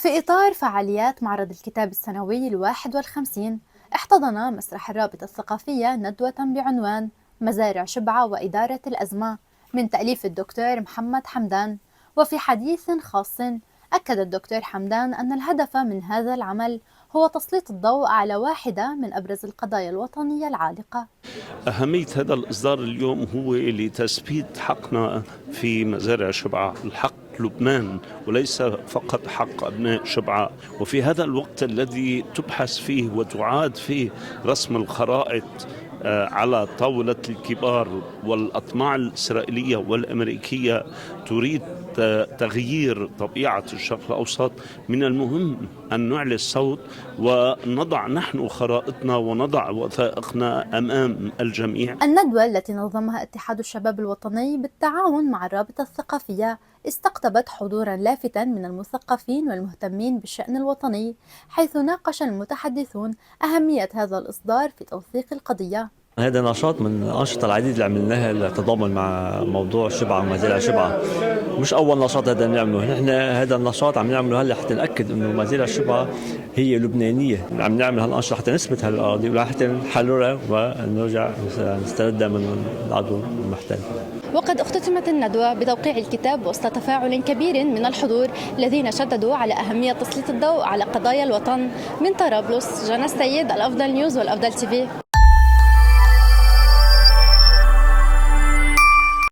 في إطار فعاليات معرض الكتاب السنوي ال51، احتضن مسرح الرابطة الثقافية ندوة بعنوان مزارع شبعة وإدارة الأزمة من تأليف الدكتور محمد حمدان. وفي حديث خاص أكد الدكتور حمدان أن الهدف من هذا العمل هو تسليط الضوء على واحدة من أبرز القضايا الوطنية العالقة. أهمية هذا الإصدار اليوم هو لتثبيت حقنا في مزارع شبعة، الحق لبنان وليس فقط حق أبناء شبعة. وفي هذا الوقت الذي تبحث فيه وتعاد فيه رسم الخرائط على طاولة الكبار، والأطماع الإسرائيلية والأمريكية تريد تغيير طبيعة الشرق الأوسط، من المهم أن نعلي الصوت ونضع نحن خرائطنا ونضع وثائقنا أمام الجميع. الندوة التي نظمها اتحاد الشباب الوطني بالتعاون مع الرابطة الثقافية استقطبت حضورا لافتا من المثقفين والمهتمين بالشأن الوطني، حيث ناقش المتحدثون أهمية هذا الإصدار في توثيق القضية. هذا نشاط من الأنشطة العديدة اللي عملناها للتضامن مع موضوع الشبعة ومزارع شبعة. مش أول نشاط هذا نعمله، نحن هذا النشاط عم نعمله هلا حتى نأكد إنه مزارع الشبعة هي لبنانية. عم نعمل هالأنشطة حتى نثبت هالقضية وحتى نحررها ونرجع نستردها من العدو المحتل. وقد اختتمت الندوة بتوقيع الكتاب وسط تفاعل كبير من الحضور الذين شددوا على أهمية تسليط الضوء على قضايا الوطن. من طرابلس، جنى السيد، الأفضل نيوز والأفضل تي في.